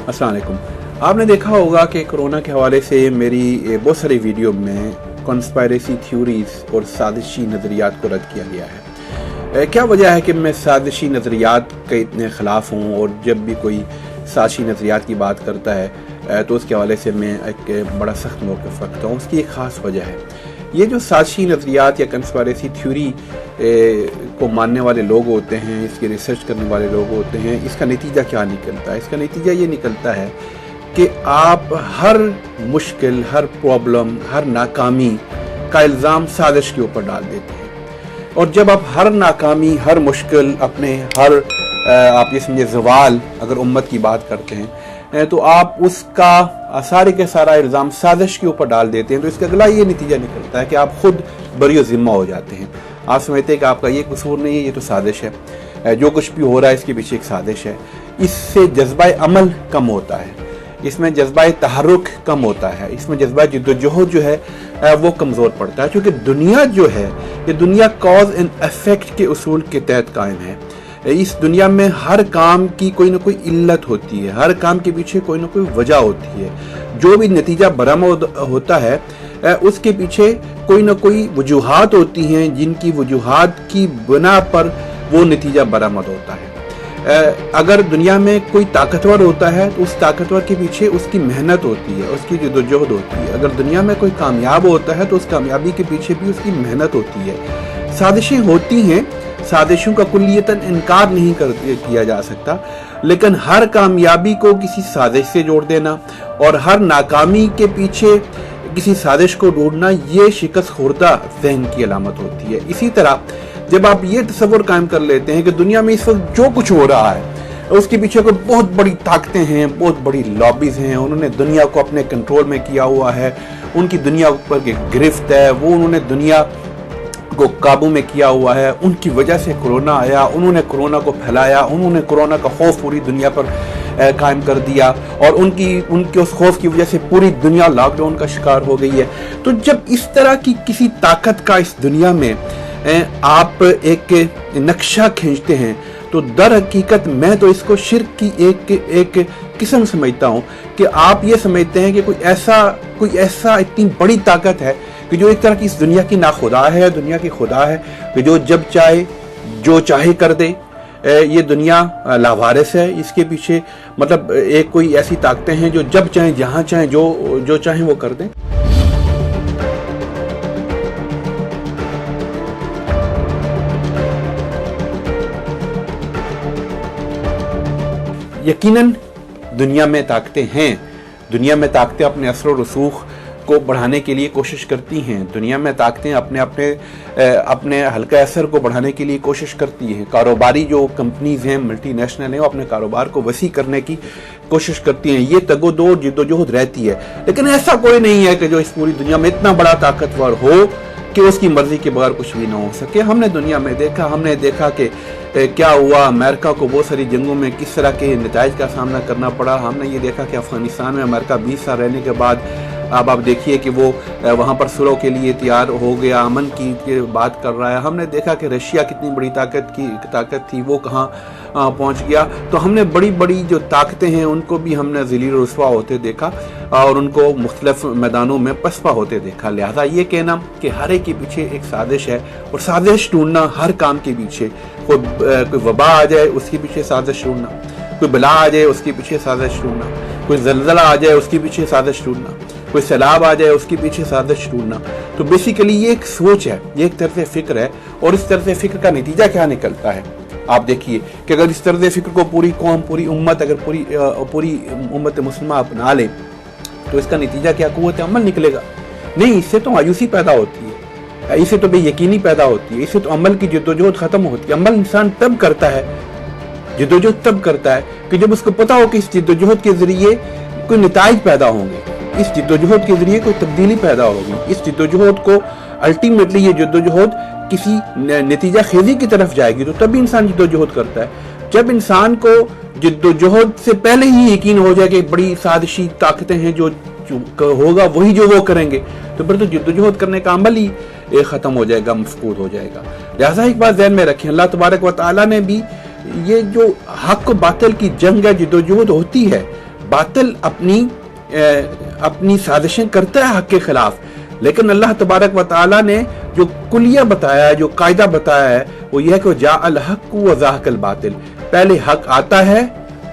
अस्सलाम वालेकुम। आपने देखा होगा कि कोरोना के हवाले से मेरी बहुत सारी वीडियो में कॉन्स्पायरेसी थ्योरीज और साजिशी नज़रियात को रद्द किया गया है। क्या वजह है कि मैं साजिशी नज़रियात के इतने ख़िलाफ़ हूँ और जब भी कोई साजिशी नज़रियात की बात करता है तो उसके हवाले से मैं एक बड़ा सख्त मौक़िफ़ रखता हूँ। उसकी एक ख़ास वजह है, ये जो साजिशी नज़रियात या कॉन्स्पायरेसी थ्योरी को मानने वाले लोग होते हैं, इसकी रिसर्च करने वाले लोग होते हैं, इसका नतीजा क्या निकलता है? इसका नतीजा ये निकलता है कि आप हर मुश्किल, हर प्रॉब्लम, हर नाकामी का इल्ज़ाम साजिश के ऊपर डाल देते हैं। और जब आप हर नाकामी, हर मुश्किल, अपने हर आप ये समझे ज़वाल अगर उम्मत की बात करते हैं तो आप उसका सारे के सारा इल्ज़ाम साजिश के ऊपर डाल देते हैं। तो इसका अगला ये नतीजा निकलता है कि आप खुद बरी ज़िम्मा हो जाते हैं। आप समझते हैं कि आपका ये कसूर नहीं है, ये तो साजिश है, जो कुछ भी हो रहा है इसके पीछे एक साजिश है। इससे जज्बा अमल कम होता है, इसमें जज्बा तहरुक कम होता है, इसमें जज्बा जिद्दोजहद जो है वो कमज़ोर पड़ता है। क्योंकि दुनिया जो है ये दुनिया कॉज एंड इफेक्ट के उसूल के तहत कायम है। इस दुनिया में हर काम की कोई ना कोई इल्लत होती है, हर काम के पीछे कोई ना कोई वजह होती है। जो भी नतीजा बरामद होता है उसके पीछे कोई ना कोई वजूहात होती हैं, जिनकी वजूहात की बिना पर वो नतीजा बरामद होता है। अगर दुनिया में कोई ताकतवर होता है तो उस ताकतवर के पीछे उसकी मेहनत होती है, उसकी जद्दोजहद होती है। अगर दुनिया में कोई कामयाब होता है तो उस कामयाबी के पीछे भी उसकी मेहनत होती है। साजिशें होती हैं, साजिशों का कुल्लियतन इनकार नहीं किया जा सकता, लेकिन हर कामयाबी को किसी साजिश से जोड़ देना और हर नाकामी के पीछे किसी साजिश को ढूंढना, ये शिकस्त खुर्दा ज़हन की अलामत होती है। इसी तरह जब आप ये तस्वुर कायम कर लेते हैं कि दुनिया में इस वक्त जो कुछ हो रहा है उसके पीछे कोई बहुत बड़ी ताकतें हैं, बहुत बड़ी लॉबीज़ हैं, उन्होंने दुनिया को अपने कंट्रोल में किया हुआ है, उनकी दुनिया पर गिरफ्त है, वो उन्होंने दुनिया को काबू में किया हुआ है, उनकी वजह से कोरोना आया, उन्होंने कोरोना को फैलाया, उन्होंने कोरोना का खौफ पूरी दुनिया पर कायम कर दिया और उनके उस खौफ की वजह से पूरी दुनिया लॉकडाउन का शिकार हो गई है। तो जब इस तरह की किसी ताकत का इस दुनिया में आप एक नक्शा खींचते हैं तो दर हकीकत मैं तो इसको शिर्क की एक किस्म समझता हूँ कि आप ये समझते हैं कि कोई ऐसा इतनी बड़ी ताकत है कि जो एक तरह की इस दुनिया की ना खुदा है, दुनिया की खुदा है कि जो जब चाहे जो चाहे कर दे। ये दुनिया लावारिस है, इसके पीछे मतलब एक कोई ऐसी ताकतें हैं जो जब चाहे जहाँ चाहे जो चाहे वो कर दें। यकीनन दुनिया में ताकतें हैं, दुनिया में ताकतें अपने असर और रसूख को बढ़ाने के लिए कोशिश करती हैं, दुनिया में ताकतें अपने हल्का असर को बढ़ाने के लिए कोशिश करती हैं। कारोबारी जो कंपनीज हैं, मल्टी नेशनल हैं, वो अपने कारोबार को वसी करने की कोशिश करती हैं। ये तगोदो जिद्दोजहद रहती है, लेकिन ऐसा कोई नहीं है कि जो इस पूरी दुनिया में इतना बड़ा ताकतवर हो कि उसकी मर्जी के बगैर कुछ भी ना हो सके। हमने दुनिया में देखा कि क्या हुआ, अमेरिका को बहुत सारी जंगों में किस तरह के नताइज का सामना करना पड़ा। हमने ये देखा कि अफगानिस्तान में अमेरिका 20 साल रहने के बाद अब आप देखिए कि वो वहाँ पर सुलह के लिए तैयार हो गया, अमन की बात कर रहा है। हमने देखा कि रशिया कितनी बड़ी ताकत थी, वो कहाँ पहुँच गया। तो हमने बड़ी बड़ी जो ताकतें हैं उनको भी हमने ज़लील रुस्वा होते देखा और उनको मुख्तलिफ मैदानों में पसपा होते देखा। लिहाजा ये कहना कि हर एक के पीछे एक साजिश है और साजिश ढूंढना हर काम के पीछे, कोई वबा आ जाए उसके पीछे साजिश ढूंढना, कोई बला आ जाए उसके पीछे साजिश ढूंढना, कोई जलजला आ जाए उसके पीछे साजिश ढूंढना, कोई सैलाब आ जाए उसके पीछे साजिश ढूंढना। तो बेसिकली ये एक सोच है, ये एक तर्ज़ फ़िक्र है। और इस तर्ज़ फ़िक्र का नतीजा क्या निकलता है? आप देखिए कि अगर इस तर्ज़ फ़िक्र को पूरी कौम, पूरी उम्मत, अगर पूरी उम्मत मुस्लिमा अपना ले तो इसका नतीजा क्या क़ुव्वत अमल निकलेगा? नहीं, इससे तो मायूसी पैदा होती है, इससे तो बेयकीनी पैदा होती है, इससे तो अमल की जद्दोजहद ख़त्म होती है। अमल इंसान तब करता है, जद्दोजहद तब करता है कि जब उसको पता हो कि इस जद्दोजहद के ज़रिए कोई नताइज पैदा होंगे, इस जद्दोजहद के ज़रिए कोई तब्दीली पैदा होगी, इस जद्दोजहद को अल्टीमेटली ये जद्दोजहद किसी नतीजा खेजी की तरफ जाएगी। तो तभी इंसान जद्दोजहद करता है। जब इंसान को जद्दोजहद से पहले ही यकीन हो जाए कि बड़ी साजिशी ताकतें हैं, जो होगा वही जो वो करेंगे, तो फिर तो जद्दोजहद करने का अमल ही ख़त्म हो जाएगा, मफकूद हो जाएगा। लिहाजा एक बात ज़हन में रखें, अल्लाह तबारक व तआला ने भी ये जो हक व बातिल की जंग है, जद्दोजहद होती है, बातिल अपनी साजिशें करता है हक के खिलाफ, लेकिन अल्लाह तबारक व तआला ने जो कुलिया बताया है, जो कायदा बताया है, वो यह है कि जाअल हक़ व ज़हक़ल बातिल, पहले हक आता है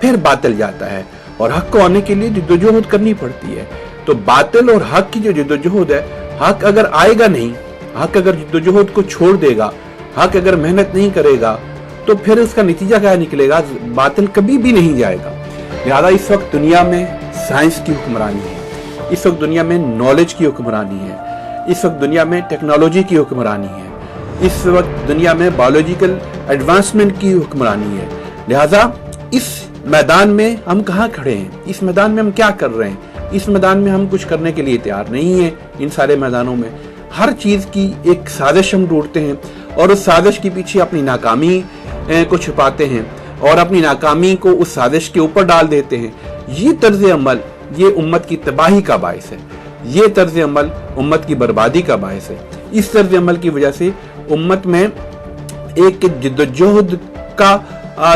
फिर बातिल जाता है, और हक को आने के लिए जिद्दोजहद करनी पड़ती है। तो बातिल और हक की जो जिद्दोजहद है, हक अगर आएगा नहीं, हक अगर जिद्दोजहद को छोड़ देगा, हक अगर मेहनत नहीं करेगा, तो फिर उसका नतीजा क्या निकलेगा? बातिल कभी भी नहीं जाएगा। लिहाजा इस वक्त दुनिया में साइंस की हुक्मरानी है, इस वक्त दुनिया में नॉलेज की हुक्मरानी है, इस वक्त दुनिया में टेक्नोलॉजी की हुक्मरानी है, इस वक्त दुनिया में बायोलॉजिकल एडवांसमेंट की हुक्मरानी है। लिहाजा इस मैदान में हम कहाँ खड़े हैं? इस मैदान में हम क्या कर रहे हैं? इस मैदान में हम कुछ करने के लिए तैयार नहीं है। इन सारे मैदानों में हर चीज़ की एक साजिश हम ढूंढते हैं और उस साजिश के पीछे अपनी नाकामी को छुपाते हैं और अपनी नाकामी को उस साजिश के ऊपर डाल देते हैं। ये तर्ज अमल ये उम्मत की तबाही का बायस है, ये तर्ज अमल उम्मत की बर्बादी का बायस है। इस तर्ज अमल की वजह से उम्मत में एक जिद्दोजहद का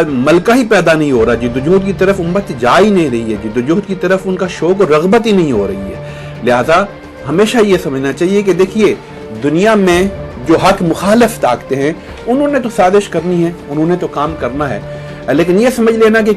मलका ही पैदा नहीं हो रहा, जिद्दोजहद की तरफ उम्मत जा ही नहीं रही है, जिद्दोजहद की तरफ उनका शौक और रग़बत ही नहीं हो रही है। लिहाजा हमेशा ये समझना चाहिए कि देखिए, दुनिया में जो हक मुखालिफ ताकतें हैं, उन्होंने तो साजिश करनी है, उन्होंने तो काम करना है, लेकिन ये समझ लेना कि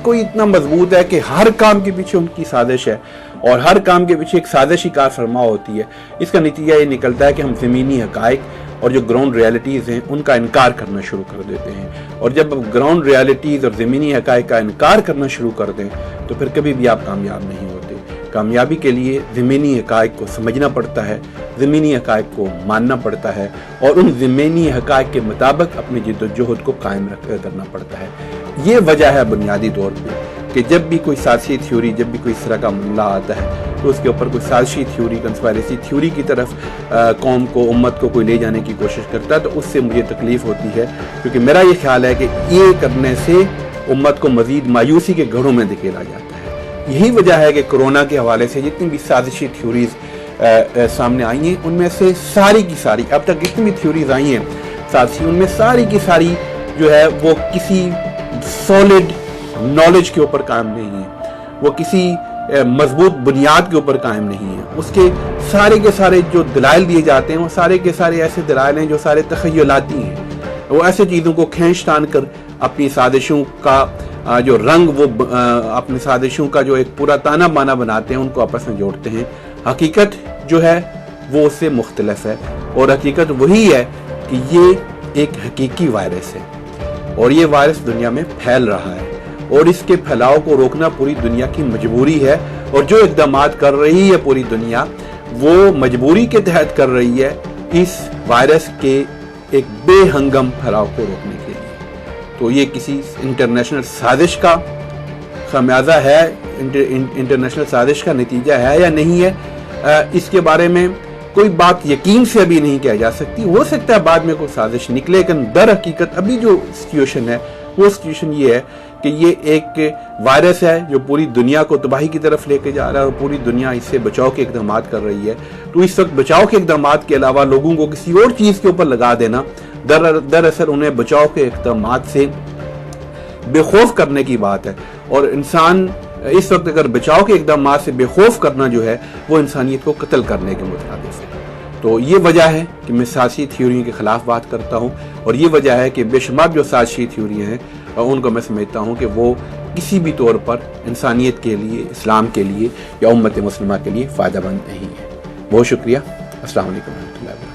कोई इतना मजबूत है कि हर काम के पीछे उनकी साजिश है और हर काम के पीछे एक साजिश ही कार फरमा होती है। इसका नतीजा ये निकलता है कि हम ज़मीनी हक़ाइक़ और जो ग्राउंड रियलिटीज़ हैं उनका इनकार करना शुरू कर देते हैं, और जब ग्राउंड रियलिटीज़ और ज़मीनी हक़ाइक़ का इनकार करना शुरू कर दें तो फिर कभी भी आप कामयाब नहीं होते। कामयाबी के लिए ज़मीनी हक़ाइक़ को समझना पड़ता है, ज़मीनी हक़ाइक़ को मानना पड़ता है और उन ज़मीनी हक़ाइक़ के मुताबिक अपनी जिद्दोजहद को कायम रखकर करना पड़ता है। ये वजह है बुनियादी तौर पे कि जब भी कोई साजिशी थ्योरी, जब भी कोई इस तरह का मामला आता है तो उसके ऊपर कोई साजिशी थ्योरी, कंस्पायरेसी थ्योरी की तरफ कौम को, उम्मत को कोई ले जाने की कोशिश करता है, तो उससे मुझे तकलीफ़ होती है, क्योंकि मेरा ये ख्याल है कि ये करने से उम्मत को मज़ीद मायूसी के घड़ों में धकेला जाता है। यही वजह है कि कोरोना के हवाले से जितनी भी साजिशी थ्योरीज़ सामने आई हैं, उनमें से सारी की सारी, अब तक जितनी भी थ्योरीज़ आई हैं साजिशी, उनमें सारी की सारी जो है वो किसी सॉलिड नॉलेज के ऊपर कायम नहीं है, वो किसी मजबूत बुनियाद के ऊपर कायम नहीं है। उसके सारे के सारे जो दलाइल दिए जाते हैं वो सारे के सारे ऐसे दलाइल हैं जो सारे तख़य्युलाती हैं, वो ऐसे चीज़ों को खींच तान कर अपनी साजिशों का जो रंग, वो अपनी साजिशों का जो एक पूरा ताना बाना बनाते हैं, उनको आपस में जोड़ते हैं। हकीकत जो है वो उससे मुख्तलिफ है, और हकीकत वही है कि ये एक हकीकी वायरस है और ये वायरस दुनिया में फैल रहा है और इसके फैलाव को रोकना पूरी दुनिया की मजबूरी है। और जो इक़दामात कर रही है पूरी दुनिया, वो मजबूरी के तहत कर रही है इस वायरस के एक बेहंगम फैलाव को रोकने के लिए। तो ये किसी इंटरनेशनल साजिश का खामियाजा है, इंटरनेशनल साजिश का नतीजा है या नहीं है, इसके बारे में कोई बात यकीन से अभी नहीं कहा जा सकती। हो सकता है बाद में कोई साजिश निकले, लेकिन दर हकीकत अभी जो सिचुएशन है वो सिचुएशन ये है कि ये एक वायरस है जो पूरी दुनिया को तबाही की तरफ लेके जा रहा है और पूरी दुनिया इससे बचाव के इक़दाम कर रही है। तो इस वक्त बचाव के इक़दाम के अलावा लोगों को किसी और चीज़ के ऊपर लगा देना दरअसल उन्हें बचाव के इक़दाम से बेखौफ करने की बात है। और इंसान इस वक्त अगर बचाव के इक़दाम से बेखौफ करना जो है वो इंसानियत को कत्ल करने के मुताबिक है। तो ये वजह है कि मैं साजिशी थ्योरियों के ख़िलाफ़ बात करता हूँ, और ये वजह है कि बेशुमार जो साजिशी थ्योरियाँ हैं उनको मैं समझता हूँ कि वो किसी भी तौर पर इंसानियत के लिए, इस्लाम के लिए या उम्मत मुस्लिमा के लिए फ़ायदेमंद नहीं है। बहुत शुक्रिया। अस्सलाम वालेकुम।